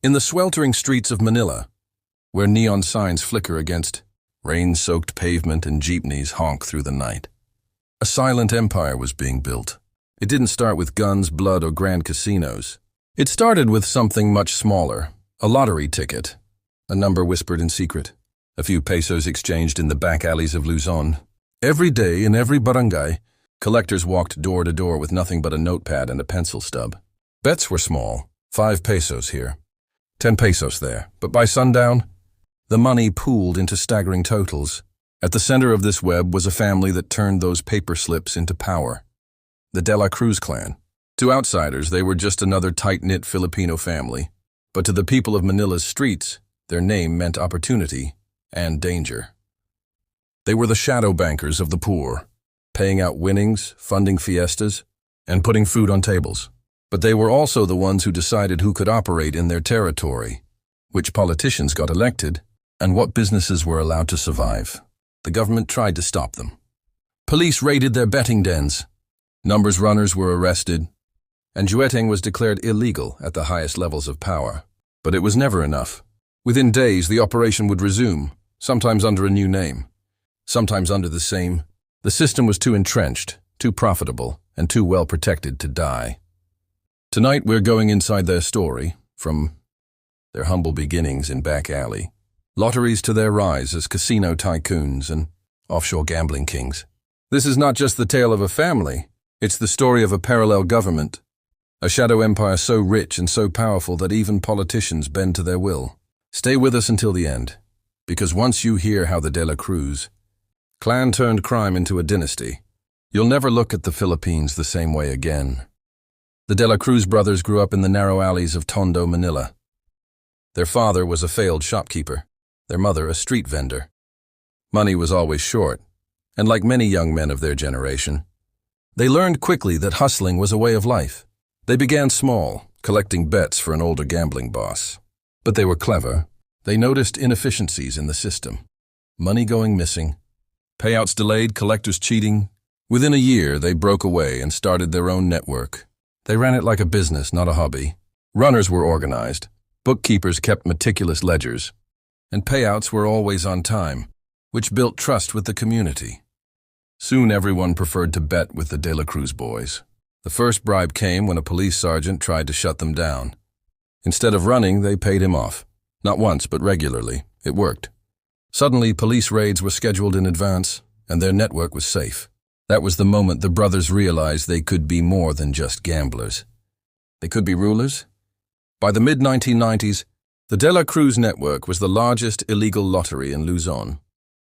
In the sweltering streets of Manila, where neon signs flicker against rain-soaked pavement and jeepneys honk through the night, a silent empire was being built. It didn't start with guns, blood, or grand casinos. It started with something much smaller, a lottery ticket, a number whispered in secret, a few pesos exchanged in the back alleys of Luzon. Every day in every barangay, collectors walked door to door with nothing but a notepad and a pencil stub. Bets were small, 5 pesos here, 10 pesos there, but by sundown, the money pooled into staggering totals. At the center of this web was a family that turned those paper slips into power. The De La Cruz clan. To outsiders, they were just another tight-knit Filipino family. But to the people of Manila's streets, their name meant opportunity and danger. They were the shadow bankers of the poor, paying out winnings, funding fiestas, and putting food on tables. But they were also the ones who decided who could operate in their territory, which politicians got elected, and what businesses were allowed to survive. The government tried to stop them. Police raided their betting dens. Numbers runners were arrested, and jueting was declared illegal at the highest levels of power. But it was never enough. Within days, the operation would resume, sometimes under a new name, sometimes under the same. The system was too entrenched, too profitable, and too well protected to die. Tonight, we're going inside their story, from their humble beginnings in back alley, lotteries to their rise as casino tycoons and offshore gambling kings. This is not just the tale of a family, it's the story of a parallel government, a shadow empire so rich and so powerful that even politicians bend to their will. Stay with us until the end, because once you hear how the De La Cruz clan turned crime into a dynasty, you'll never look at the Philippines the same way again. The De La Cruz brothers grew up in the narrow alleys of Tondo, Manila. Their father was a failed shopkeeper, their mother a street vendor. Money was always short, and like many young men of their generation, they learned quickly that hustling was a way of life. They began small, collecting bets for an older gambling boss. But they were clever. They noticed inefficiencies in the system. Money going missing, payouts delayed, collectors cheating. Within a year, they broke away and started their own network. They ran it like a business, not a hobby. Runners were organized. Bookkeepers kept meticulous ledgers. And payouts were always on time, which built trust with the community. Soon everyone preferred to bet with the De La Cruz boys. The first bribe came when a police sergeant tried to shut them down. Instead of running, they paid him off. Not once, but regularly. It worked. Suddenly, police raids were scheduled in advance, and their network was safe. That was the moment the brothers realized they could be more than just gamblers. They could be rulers. By the mid-1990s, the De La Cruz network was the largest illegal lottery in Luzon.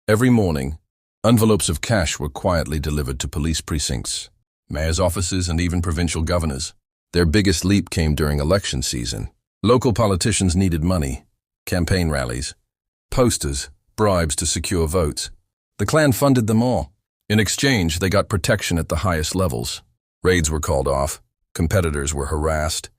Every morning, envelopes of cash were quietly delivered to police precincts, mayor's offices, and even provincial governors. Their biggest leap came during election season. Local politicians needed money, campaign rallies, posters, bribes to secure votes. The clan funded them all. In exchange, they got protection at the highest levels. Raids were called off, competitors were harassed,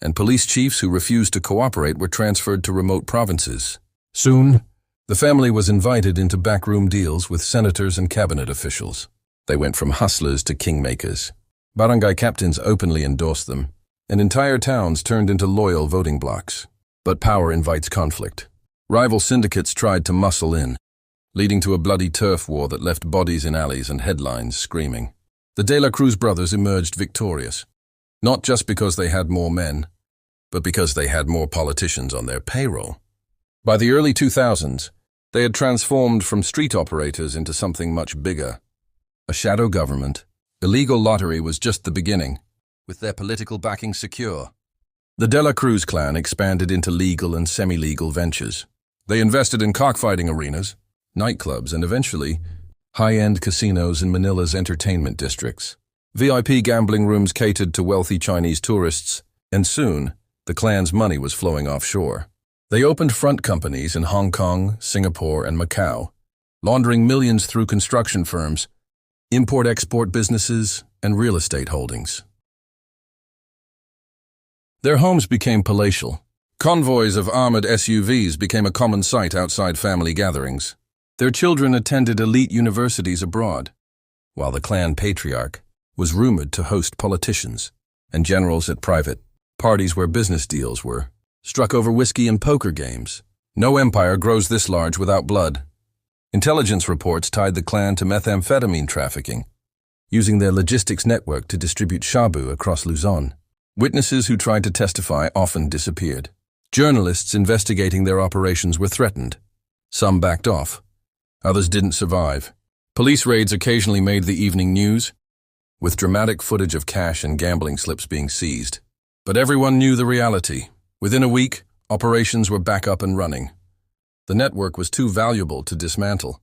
and police chiefs who refused to cooperate were transferred to remote provinces. Soon, the family was invited into backroom deals with senators and cabinet officials. They went from hustlers to kingmakers. Barangay captains openly endorsed them, and entire towns turned into loyal voting blocs. But power invites conflict. Rival syndicates tried to muscle in, leading to a bloody turf war that left bodies in alleys and headlines screaming. The De La Cruz brothers emerged victorious, not just because they had more men, but because they had more politicians on their payroll. By the early 2000s, they had transformed from street operators into something much bigger. A shadow government. Illegal lottery was just the beginning, with their political backing secure. The De La Cruz clan expanded into legal and semi-legal ventures. They invested in cockfighting arenas, nightclubs, and eventually, high-end casinos in Manila's entertainment districts. VIP gambling rooms catered to wealthy Chinese tourists, and soon, the clan's money was flowing offshore. They opened front companies in Hong Kong, Singapore, and Macau, laundering millions through construction firms, import-export businesses, and real estate holdings. Their homes became palatial. Convoys of armored SUVs became a common sight outside family gatherings. Their children attended elite universities abroad, while the clan patriarch was rumored to host politicians and generals at private parties where business deals were struck over whiskey and poker games. No empire grows this large without blood. Intelligence reports tied the clan to methamphetamine trafficking, using their logistics network to distribute shabu across Luzon. Witnesses who tried to testify often disappeared. Journalists investigating their operations were threatened. Some backed off. Others didn't survive. Police raids occasionally made the evening news, with dramatic footage of cash and gambling slips being seized. But everyone knew the reality. Within a week, operations were back up and running. The network was too valuable to dismantle,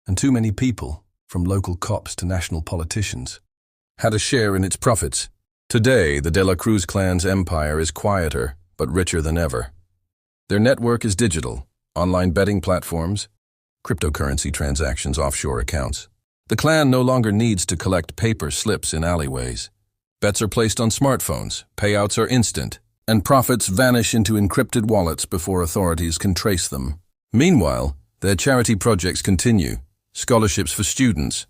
and too many people, from local cops to national politicians, had a share in its profits. Today, the De La Cruz clan's empire is quieter, but richer than ever. Their network is digital: online betting platforms, cryptocurrency transactions, offshore accounts. The clan no longer needs to collect paper slips in alleyways. Bets are placed on smartphones, payouts are instant, and profits vanish into encrypted wallets before authorities can trace them. Meanwhile, their charity projects continue: scholarships for students,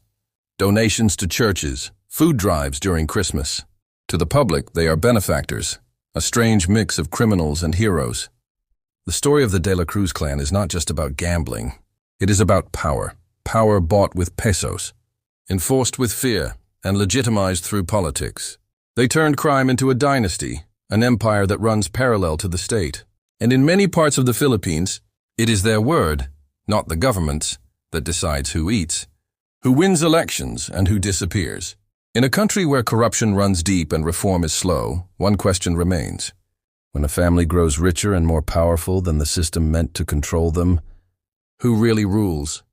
donations to churches, food drives during Christmas. To the public, they are benefactors, a strange mix of criminals and heroes. The story of the De La Cruz clan is not just about gambling. It is about power. Power bought with pesos, enforced with fear, and legitimized through politics. They turned crime into a dynasty, an empire that runs parallel to the state. And in many parts of the Philippines, it is their word, not the government's, that decides who eats, who wins elections, and who disappears. In a country where corruption runs deep and reform is slow, one question remains. When a family grows richer and more powerful than the system meant to control them, who really rules?